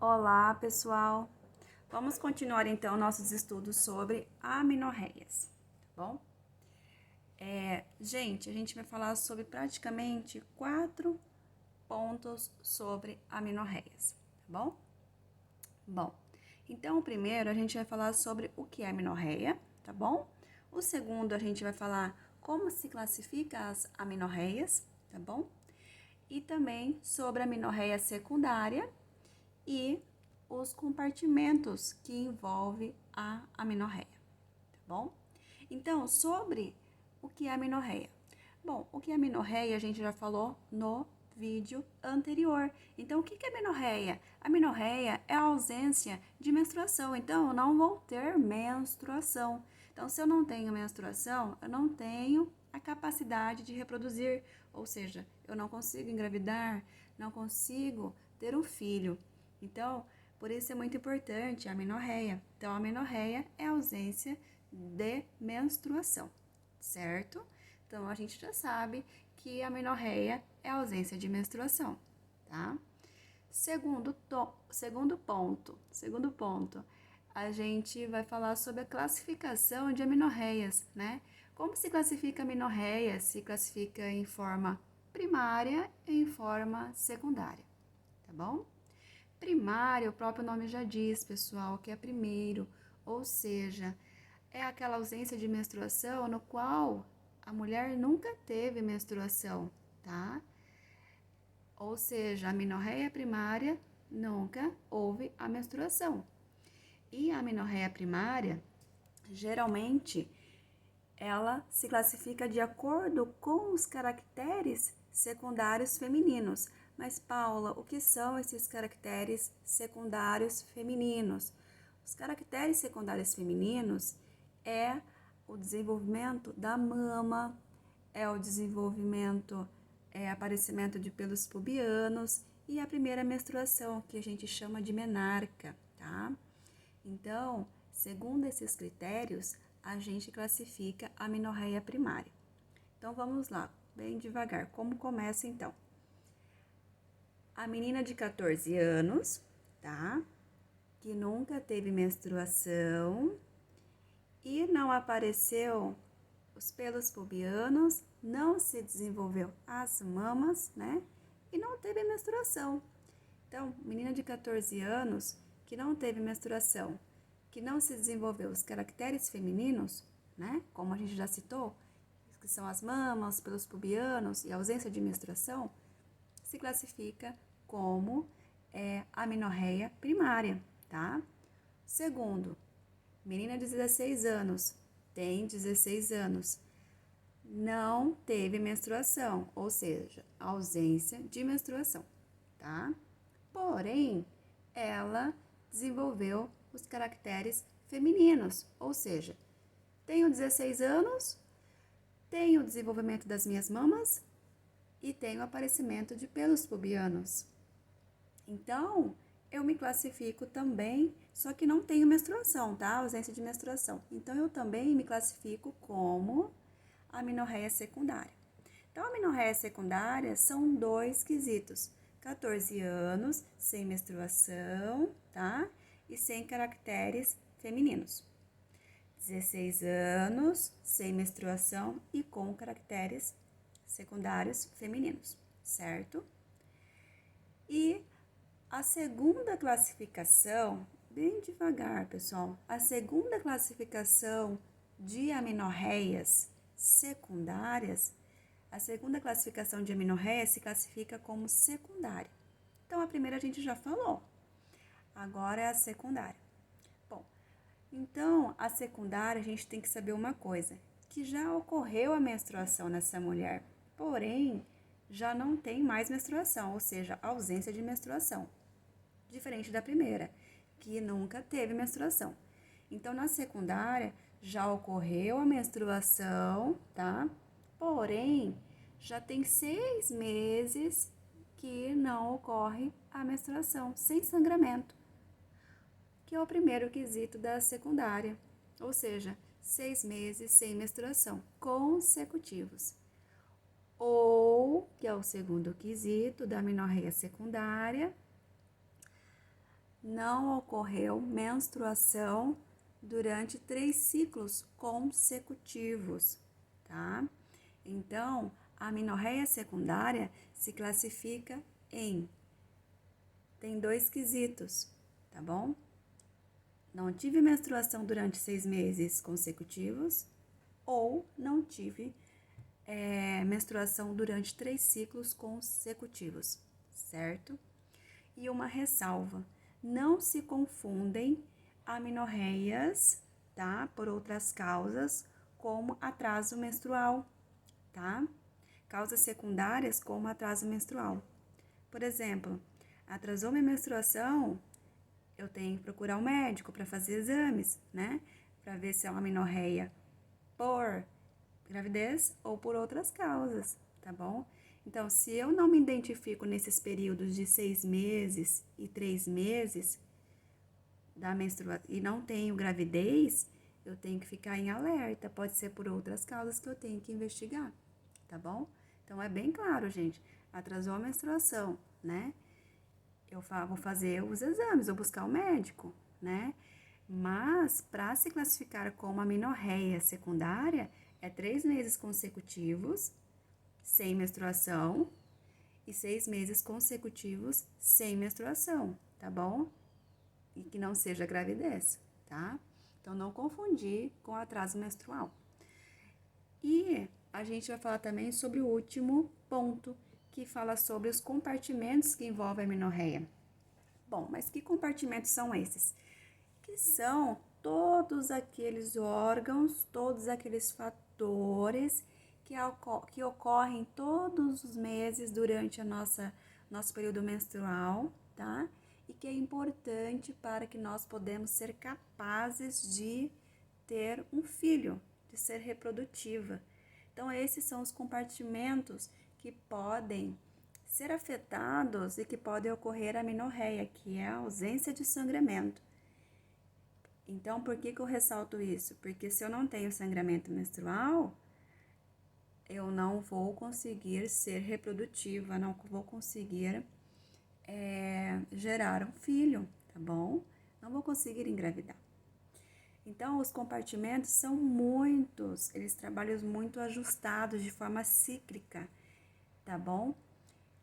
Olá, pessoal! Vamos continuar então nossos estudos sobre amenorreias, tá bom? Gente, a gente vai falar sobre praticamente 4 pontos sobre amenorreias, tá bom? Bom, então o primeiro a gente vai falar sobre o que é amenorreia, tá bom? O segundo a gente vai falar como se classifica as amenorreias, tá bom? E também sobre a amenorreia secundária e os compartimentos que envolvem a amenorreia, tá bom? Então, sobre o que é amenorreia? Bom, o que é amenorreia a gente já falou no vídeo anterior. Então, o que é amenorreia? A amenorreia é a ausência de menstruação, então eu não vou ter menstruação. Então, se eu não tenho menstruação, eu não tenho a capacidade de reproduzir, ou seja, eu não consigo engravidar, não consigo ter um filho. Então, por isso é muito importante a amenorreia. Então, a amenorreia é a ausência de menstruação, certo? Então, a gente já sabe que a amenorreia é a ausência de menstruação, tá? Segundo ponto, a gente vai falar sobre a classificação de amenorreias, né? Como se classifica a amenorreia? Se classifica em forma primária e em forma secundária, tá bom? Primária, o próprio nome já diz, pessoal, que é primeiro, ou seja, é aquela ausência de menstruação no qual a mulher nunca teve menstruação, tá? Ou seja, a amenorreia primária nunca houve a menstruação. E a amenorreia primária, geralmente, ela se classifica de acordo com os caracteres secundários femininos. Mas, Paula, o que são esses caracteres secundários femininos? Os caracteres secundários femininos é o desenvolvimento da mama, é o desenvolvimento, aparecimento de pelos pubianos e a primeira menstruação, que a gente chama de menarca, tá? Então, segundo esses critérios, a gente classifica a amenorreia primária. Então, vamos lá, bem devagar. Como começa, então? A menina de 14 anos, tá? Que nunca teve menstruação e não apareceu os pelos pubianos, não se desenvolveu as mamas, né? E não teve menstruação. Então, menina de 14 anos que não teve menstruação, que não se desenvolveu os caracteres femininos, né? Como a gente já citou, que são as mamas, pelos pubianos e a ausência de menstruação, se classifica como amenorreia primária, tá? Segundo, menina de 16 anos, tem 16 anos, não teve menstruação, ou seja, ausência de menstruação, tá? Porém, ela desenvolveu os caracteres femininos, ou seja, tenho 16 anos, tenho o desenvolvimento das minhas mamas e tenho o aparecimento de pelos pubianos. Então, eu me classifico também, só que não tenho menstruação, tá? Ausência de menstruação. Então, eu também me classifico como amenorreia secundária. Então, a amenorreia secundária são 2 quesitos: 14 anos, sem menstruação, tá? E sem caracteres femininos. 16 anos, sem menstruação e com caracteres secundários femininos, certo? E a segunda classificação, bem devagar, pessoal, a segunda classificação de amenorreias secundárias, a segunda classificação de amenorreia se classifica como secundária. Então, a primeira a gente já falou, agora é a secundária. Bom, então, a secundária a gente tem que saber uma coisa, que já ocorreu a menstruação nessa mulher, porém, já não tem mais menstruação, ou seja, ausência de menstruação. Diferente da primeira, que nunca teve menstruação. Então, na secundária, já ocorreu a menstruação, tá? Porém, já tem 6 meses que não ocorre a menstruação, sem sangramento, que é o primeiro quesito da secundária, ou seja, 6 meses sem menstruação, consecutivos. Ou, que é o segundo quesito da amenorreia secundária, não ocorreu menstruação durante 3 ciclos consecutivos, tá? Então, a amenorreia secundária se classifica tem 2 quesitos, tá bom? Não tive menstruação durante 6 meses consecutivos ou não tive menstruação durante 3 ciclos consecutivos, certo? E uma ressalva: não se confundem amenorreias, tá? Por outras causas, como atraso menstrual, tá? Causas secundárias como atraso menstrual. Por exemplo, atrasou minha menstruação, eu tenho que procurar um médico para fazer exames, né? Para ver se é uma amenorreia por gravidez ou por outras causas, tá bom? Então, se eu não me identifico nesses períodos de 6 meses e 3 meses da menstruação e não tenho gravidez, eu tenho que ficar em alerta. Pode ser por outras causas que eu tenho que investigar, tá bom? Então, é bem claro, gente. Atrasou a menstruação, né? Eu vou fazer os exames, vou buscar o médico, né? Mas, para se classificar como amenorreia secundária, é 3 meses consecutivos sem menstruação e 6 meses consecutivos sem menstruação, tá bom? E que não seja gravidez, tá? Então, não confundir com atraso menstrual. E a gente vai falar também sobre o último ponto, que fala sobre os compartimentos que envolvem a amenorreia. Bom, mas que compartimentos são esses? Que são todos aqueles órgãos, todos aqueles fatores que ocorrem todos os meses durante nosso período menstrual, tá? E que é importante para que nós podemos ser capazes de ter um filho, de ser reprodutiva. Então, esses são os compartimentos que podem ser afetados e que podem ocorrer a amenorreia, que é a ausência de sangramento. Então, por que eu ressalto isso? Porque se eu não tenho sangramento menstrual, eu não vou conseguir ser reprodutiva, não vou conseguir gerar um filho, tá bom? Não vou conseguir engravidar. Então, os compartimentos são muitos, eles trabalham muito ajustados de forma cíclica, tá bom?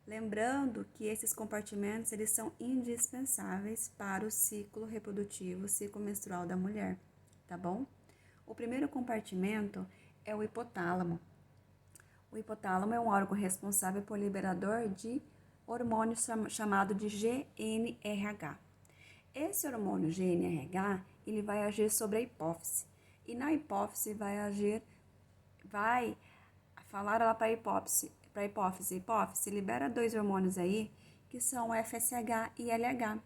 Lembrando que esses compartimentos, eles são indispensáveis para o ciclo reprodutivo, o ciclo menstrual da mulher, tá bom? O primeiro compartimento é o hipotálamo. O hipotálamo é um órgão responsável por liberador de hormônio chamado de GnRH. Esse hormônio GnRH, ele vai agir sobre a hipófise. E na hipófise vai falar lá para a hipófise. Hipófise libera 2 hormônios aí, que são o FSH e LH.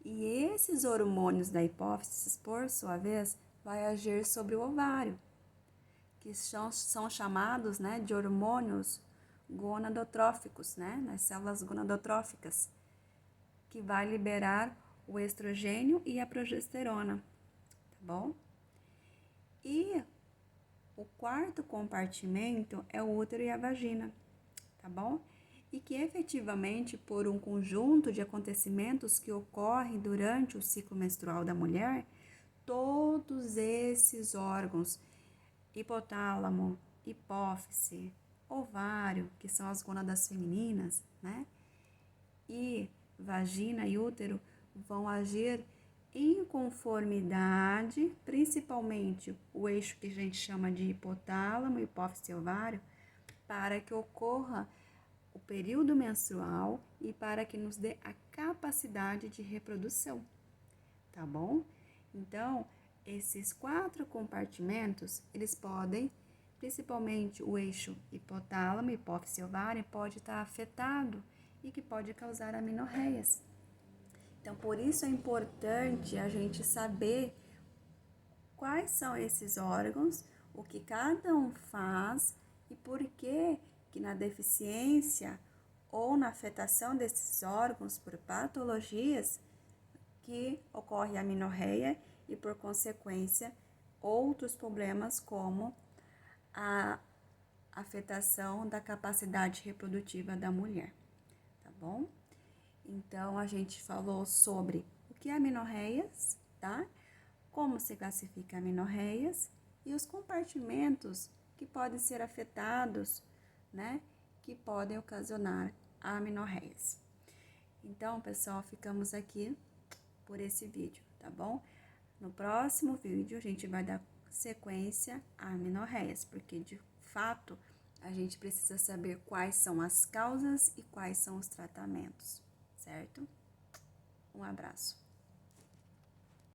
E esses hormônios da hipófise, por sua vez, vai agir sobre o ovário, que são chamados, né, de hormônios gonadotróficos, né, nas células gonadotróficas, que vai liberar o estrogênio e a progesterona, tá bom? E o quarto compartimento é o útero e a vagina, tá bom? E que efetivamente, por um conjunto de acontecimentos que ocorrem durante o ciclo menstrual da mulher, todos esses órgãos, hipotálamo, hipófise, ovário, que são as gônadas femininas, né? E vagina e útero vão agir em conformidade, principalmente o eixo que a gente chama de hipotálamo, hipófise e ovário, para que ocorra o período menstrual e para que nos dê a capacidade de reprodução, tá bom? Então, esses 4 compartimentos, eles podem, principalmente o eixo hipotálamo, hipófise e ovário, pode estar afetado e que pode causar amenorreias. Então, por isso é importante a gente saber quais são esses órgãos, o que cada um faz e por que na deficiência ou na afetação desses órgãos por patologias que ocorre a amenorreia e, por consequência, outros problemas como a afetação da capacidade reprodutiva da mulher, tá bom? Então, a gente falou sobre o que é amenorreias, tá? Como se classifica amenorreias e os compartimentos que podem ser afetados, né? Que podem ocasionar amenorreias. Então, pessoal, ficamos aqui por esse vídeo, tá bom? No próximo vídeo, a gente vai dar sequência a amenorreias, porque de fato a gente precisa saber quais são as causas e quais são os tratamentos, certo? Um abraço.